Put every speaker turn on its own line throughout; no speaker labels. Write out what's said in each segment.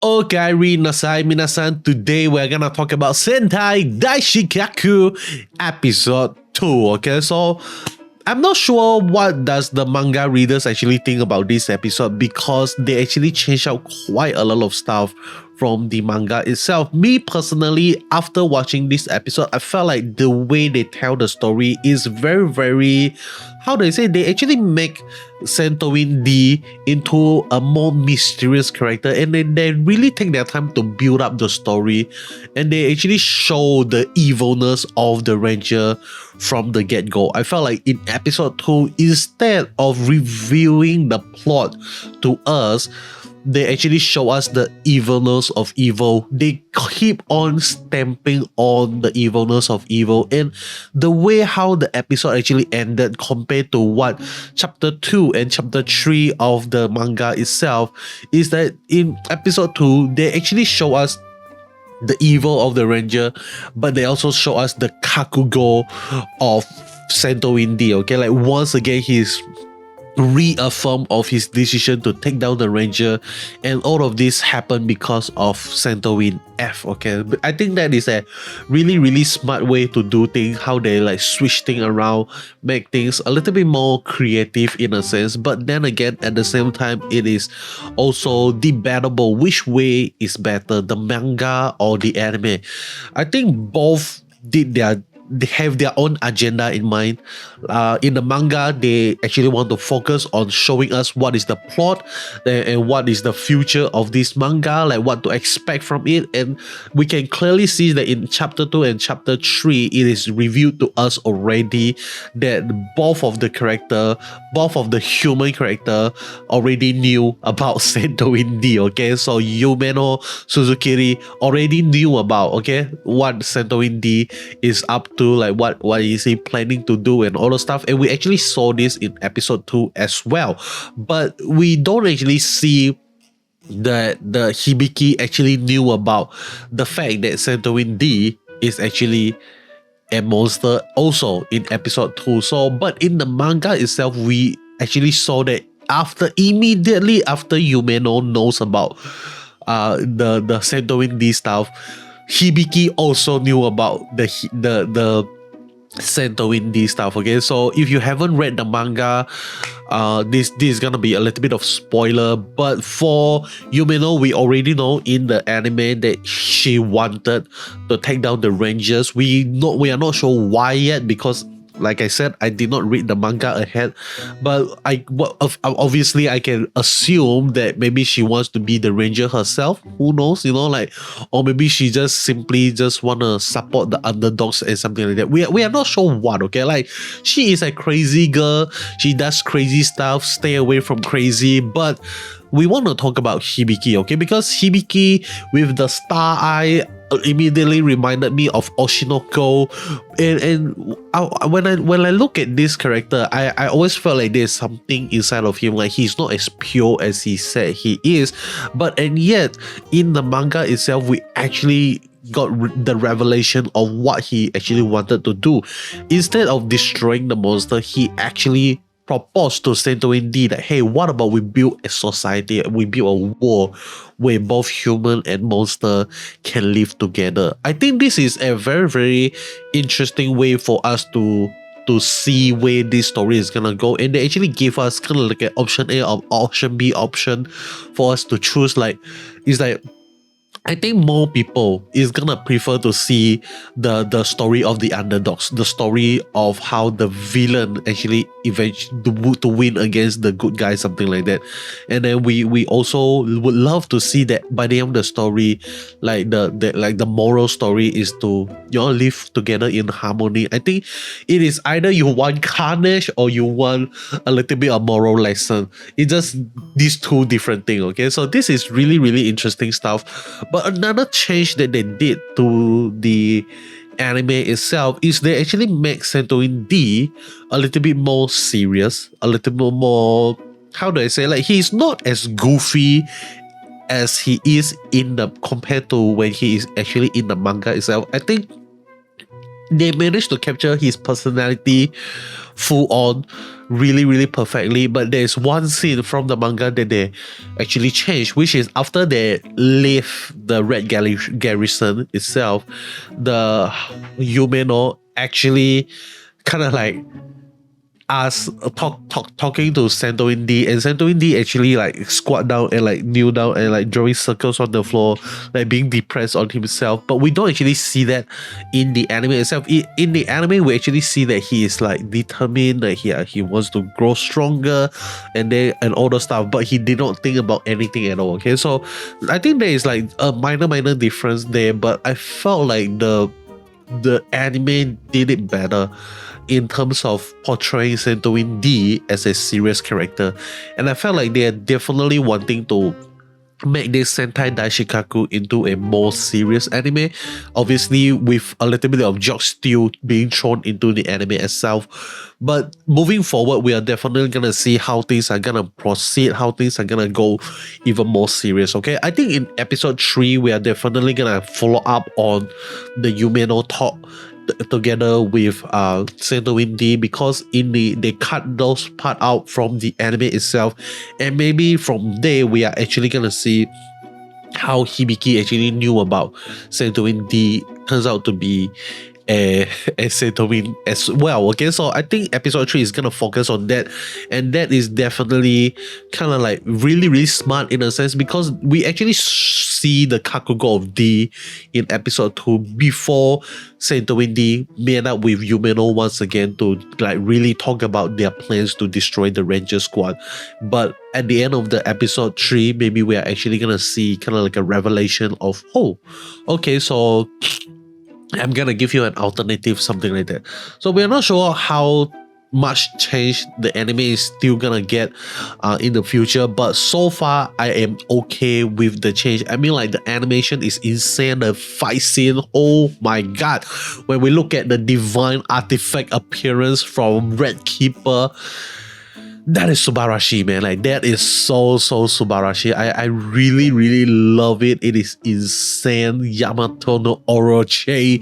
Okay, nasai minasan. Today we're gonna talk about Sentai Daishikkaku episode 2. Okay, so I'm not sure what does the manga readers actually think about this episode because they actually changed out quite a lot of stuff from the manga itself. Me personally, after watching this episode, I felt like the way they tell the story is very, how do I say, they actually make Santoin D into a more mysterious character, and then they really take their time to build up the story, and they actually show the evilness of the ranger from the get-go. I felt like in episode 2, instead of revealing the plot to us, they actually show us the evilness of evil. They keep on stamping on the evilness of evil, and the way how the episode actually ended compared to what chapter 2 and chapter 3 of the manga itself is that in episode 2 they actually show us the evil of the ranger, but they also show us the kakugo of Santoin D. Okay, like once again he's reaffirmed of his decision to take down the ranger, and all of this happened because of Santoin F. Okay, but I think that is a really smart way to do things, how they like switch things around, make things a little bit more creative in a sense, but then again at the same time it is also debatable which way is better, the manga or the anime. I think both they have their own agenda in mind. In the manga, they actually want to focus on showing us what is the plot and what is the future of this manga, like what to expect from it. And we can clearly see that in chapter 2 and chapter 3, it is revealed to us already that both of the human character already knew about Santoin D. Okay, so Yumeko Suzukiri already knew about what Santoin D is up to, like what is he planning to do and all the stuff, and we actually saw this in episode 2 as well, but we don't actually see that the Hibiki actually knew about the fact that Santoin D is actually a monster also in episode 2. So but in the manga itself, we actually saw that immediately after Yumeno knows about the Santoin D stuff, Hibiki also knew about the Santoin D stuff. Okay, so if you haven't read the manga, this is gonna be a little bit of spoiler, but for Yumeno, we already know in the anime that she wanted to take down the Rangers. We are not sure why yet, because like I said, I did not read the manga ahead, but obviously I can assume that maybe she wants to be the ranger herself. Who knows, or maybe she just simply wanna support the underdogs and something like that. We are not sure what. Okay, like she is a crazy girl. She does crazy stuff. Stay away from crazy, but we want to talk about Hibiki, okay? Because Hibiki with the star eye immediately reminded me of Oshinoko, and when I look at this character, I always felt like there's something inside of him, like he's not as pure as he said he is, and yet in the manga itself we actually got the revelation of what he actually wanted to do. Instead of destroying the monster, he actually proposed to Santoin D that, hey, what about we build a society, we build a world where both human and monster can live together. I think this is a very interesting way for us to see where this story is gonna go, and they actually give us kind of like an option A or option B option for us to choose. Like, it's like, I think more people is gonna prefer to see the story of the underdogs, the story of how the villain actually eventually to win against the good guy, something like that. And then we also would love to see that by the end of the story, like the moral story is to live together in harmony. I think it is either you want carnage or you want a little bit of moral lesson. It's just these two different things. Okay, so this is really interesting stuff. But another change that they did to the anime itself is they actually make Santoin D a little bit more serious, a little bit more, how do I say, like he's not as goofy as he is compared to when he is actually in the manga itself. I think they managed to capture his personality full on really, really perfectly. But there's one scene from the manga that they actually changed, which is after they leave the Red Garrison itself, the Yumeno actually kind of like talking to Santorin D, and Santorin D actually like squat down and like kneel down and like drawing circles on the floor, like being depressed on himself. But we don't actually see that in the anime itself. In the anime, we actually see that he is like determined, that he wants to grow stronger and all the stuff, but he did not think about anything at all. Okay, so I think there is like a minor difference there, but I felt like the anime did it better in terms of portraying Santorin D as a serious character. And I felt like they are definitely wanting to make this Sentai Daishikkaku into a more serious anime, obviously with a little bit of joke still being thrown into the anime itself. But moving forward, we are definitely gonna see how things are gonna proceed, how things are gonna go even more serious. Okay, I think in episode 3 we are definitely gonna follow up on the Yumeno talk together with Santorin D, because they cut those part out from the anime itself, and maybe from there we are actually gonna see how Hibiki actually knew about Santorin D turns out to be a Santorin as well. Okay, so I think episode 3 is gonna focus on that, and that is definitely kind of like really smart in a sense, because we actually see the Kakugo of D in episode 2 before Santorin D met up with Yumeno once again to like really talk about their plans to destroy the Ranger Squad. But at the end of the episode 3, maybe we are actually gonna see kind of like a revelation of, oh, okay, so I'm gonna give you an alternative, something like that. So we're not sure how much change the anime is still gonna get in the future, but so far I am okay with the change. I mean, like, the animation is insane, the fight scene, oh my god. When we look at the divine artifact appearance from Red Keeper, that is Subarashi, man. Like, that is so Subarashi. I really love it. It is insane. Yamato no Orochi.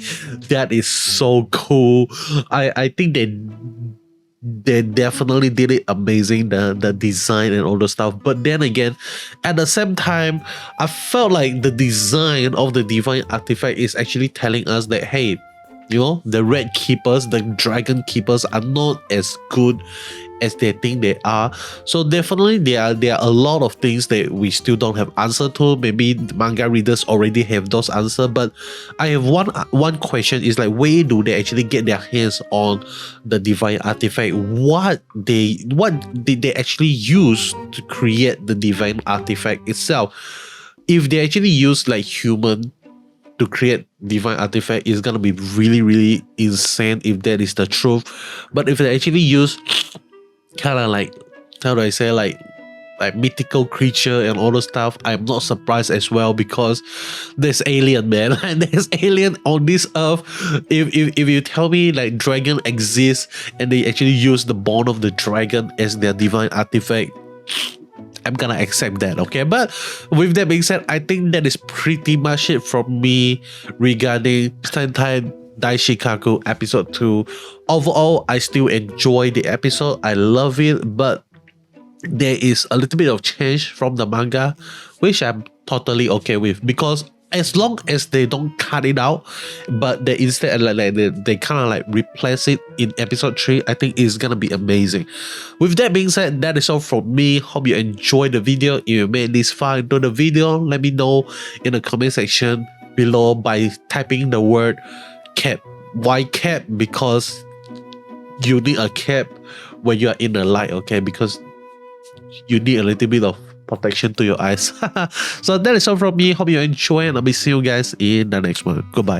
That is so cool. I think they definitely did it amazing, the design and all the stuff. But then again, at the same time, I felt like the design of the divine artifact is actually telling us that, hey, you know, the Red Keepers, the Dragon Keepers are not as good as they think they are. So definitely there are a lot of things that we still don't have answer to. Maybe the manga readers already have those answers, but I have one question, is like, where do they actually get their hands on the divine artifact? What did they actually use to create the divine artifact itself? If they actually use like human to create divine artifact, is gonna be really insane if that is the truth. But if they actually use kind of like, how do I say, like mythical creature and all the stuff, I'm not surprised as well, because there's alien, man. And there's alien on this earth. If you tell me like dragon exists and they actually use the bone of the dragon as their divine artifact, I'm gonna accept that, okay? But with that being said, I think that is pretty much it from me regarding Sentai Daishikkaku episode 2. Overall, I still enjoy the episode. I love it, but there is a little bit of change from the manga, which I'm totally okay with, because as long as they don't cut it out, but they instead they kind of like replace it in episode 3, I think it's gonna be amazing. With that being said, that is all from me. Hope you enjoyed the video. If you made this far into the video, let me know in the comment section below by typing the word cap. Why cap? Because you need a cap when you are in the light, okay? Because you need a little bit of protection to your eyes. So that is all from me. Hope you enjoy, and I'll be seeing you guys in the next one. Goodbye.